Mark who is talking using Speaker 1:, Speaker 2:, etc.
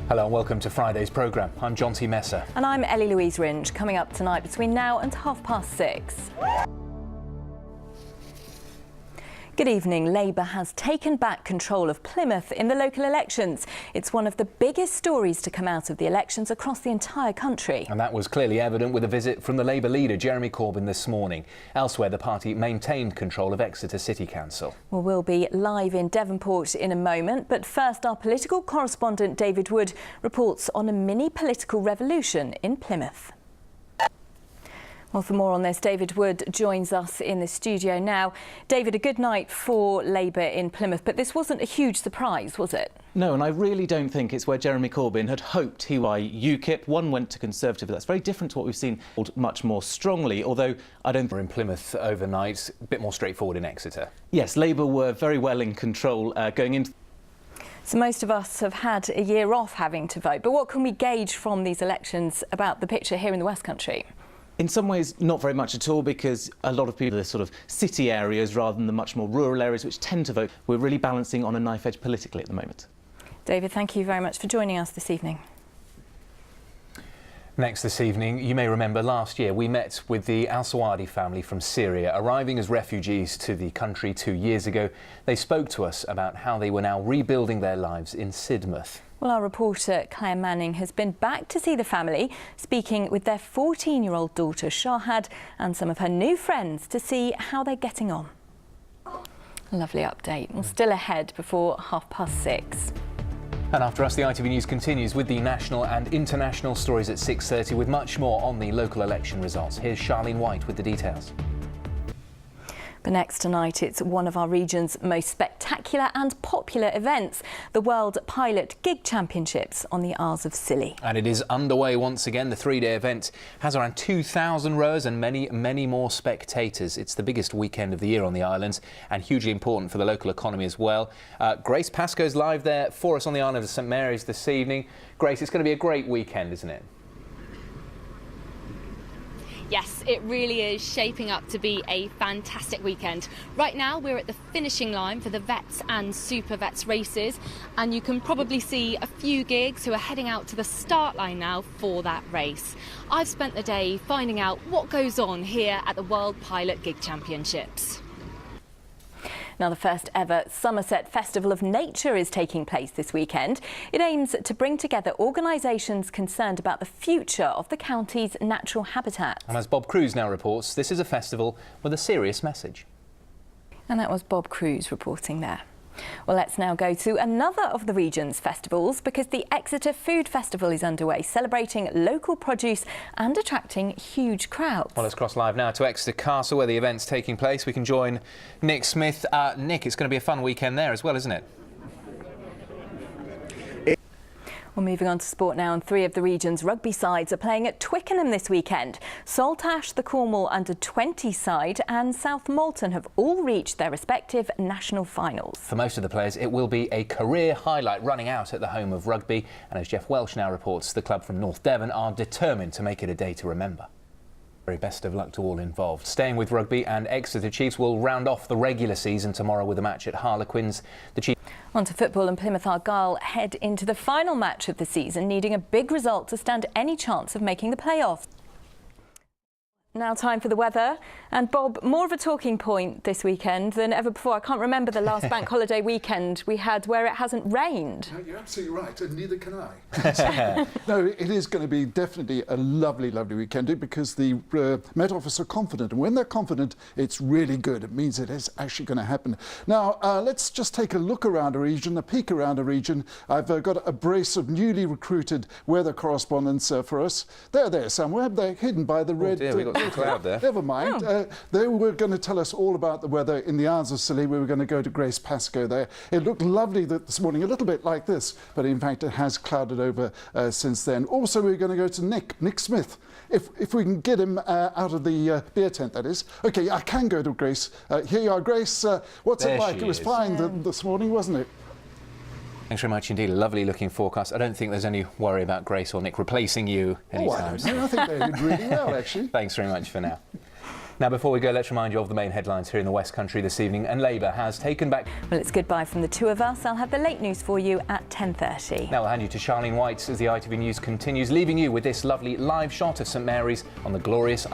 Speaker 1: Hello and welcome to Friday's programme. I'm John T. Messer.
Speaker 2: And I'm Ellie Louise Ringe. Coming up tonight between now and 6:30. Good evening. Labour has taken back control of Plymouth in the local elections. It's one of the biggest stories to come out of the elections across the entire country.
Speaker 1: And that was clearly evident with a visit from the Labour leader, Jeremy Corbyn, this morning. Elsewhere, the party maintained control of Exeter City Council.
Speaker 2: Well, we'll be live in Devonport in a moment, but first our political correspondent David Wood reports on a mini political revolution in Plymouth. Well, for more on this, David Wood joins us in the studio now. David, a good night for Labour in Plymouth, but this wasn't a huge surprise, was it?
Speaker 3: No, and I really don't think it's where Jeremy Corbyn had hoped he would. UKIP, one went to Conservative. That's very different to what we've seen much more strongly, although I don't...
Speaker 1: We're in Plymouth overnight, a bit more straightforward in Exeter.
Speaker 3: Yes, Labour were very well in control going into...
Speaker 2: So most of us have had a year off having to vote, but what can we gauge from these elections about the picture here in the West Country?
Speaker 3: In some ways, not very much at all, because a lot of people are sort of city areas rather than the much more rural areas which tend to vote. We're really balancing on a knife edge politically at the moment.
Speaker 2: David, thank you very much for joining us this evening.
Speaker 1: Next this evening, you may remember last year we met with the Al-Sawadi family from Syria. Arriving as refugees to the country 2 years ago, they spoke to us about how they were now rebuilding their lives in Sidmouth.
Speaker 2: Well, our reporter Claire Manning has been back to see the family, speaking with their 14-year-old daughter Shahad and some of her new friends to see how they're getting on. Lovely update. Well, still ahead before 6:30.
Speaker 1: And after us, the ITV News continues with the national and international stories at 6:30 with much more on the local election results. Here's Charlene White with the details.
Speaker 2: But next tonight, it's one of our region's most spectacular and popular events, the World Pilot Gig Championships on the Isles of Scilly.
Speaker 1: And it is underway once again. The three-day event has around 2,000 rowers and many more spectators. It's the biggest weekend of the year on the islands and hugely important for the local economy as well. Grace Pascoe's live there for us on the island of St Mary's this evening. Grace, it's going to be a great weekend, isn't it?
Speaker 4: Yes, it really is shaping up to be a fantastic weekend. Right now we're at the finishing line for the Vets and Super Vets races, and you can probably see a few gigs who are heading out to the start line now for that race. I've spent the day finding out what goes on here at the World Pilot Gig Championships.
Speaker 2: Now, the first ever Somerset Festival of Nature is taking place this weekend. It aims to bring together organisations concerned about the future of the county's natural habitat.
Speaker 1: And as Bob Cruz now reports, this is a festival with a serious message.
Speaker 2: And that was Bob Cruz reporting there. Well, let's now go to another of the region's festivals, because the Exeter Food Festival is underway, celebrating local produce and attracting huge crowds.
Speaker 1: Well, let's cross live now to Exeter Castle, where the event's taking place. We can join Nick Smith. Nick, it's going to be a fun weekend there as well, isn't it?
Speaker 2: Well, moving on to sport now, and three of the region's rugby sides are playing at Twickenham this weekend. Saltash, the Cornwall under-20 side, and South Molton have all reached their respective national finals. For most of the players, it will be a career highlight running out at the home of rugby. And as Jeff Welsh now reports, the club from North Devon are determined to make it a day to remember. Very best of luck to all involved. Staying with rugby, and Exeter Chiefs will round off the regular season tomorrow with a match at Harlequins. The Chiefs... On to football, and Plymouth Argyle head into the final match of the season, needing a big result to stand any chance of making the playoffs. Now time for the weather. And Bob, more of a talking point this weekend than ever before. I can't remember the last bank holiday weekend we had where it hasn't rained.
Speaker 5: No, you're absolutely right, and neither can I. No, it is going to be definitely a lovely weekend, because the Met Office are confident, and when they're confident, it's really good. It means it is actually going to happen. Now, let's just take a look around a region, a peek around a region. I've got a brace of newly recruited weather correspondents for us. They're there somewhere. They're hidden by the red...
Speaker 1: dear, we got cloud there.
Speaker 5: Never mind. They were going to tell us all about the weather in the Isles of Scilly. We were going to go to Grace Pascoe there. It looked lovely this morning, a little bit like this, but in fact it has clouded over since then. Also, we're going to go to Nick Smith. If we can get him out of the beer tent, that is. OK, I can go to Grace. Here you are, Grace. What's it like? It was fine this morning, wasn't it?
Speaker 1: Thanks very much indeed. A lovely looking forecast. I don't think there's any worry about Grace or Nick replacing you anytime soon.
Speaker 5: I think they did really well, actually.
Speaker 1: Thanks very much for now. Now, before we go, let's remind you of the main headlines here in the West Country this evening. And Labour has taken back...
Speaker 2: Well, it's goodbye from the two of us. I'll have the late news for you at 10:30.
Speaker 1: Now I'll hand you to Charlene White as the ITV News continues, leaving you with this lovely live shot of St Mary's on the glorious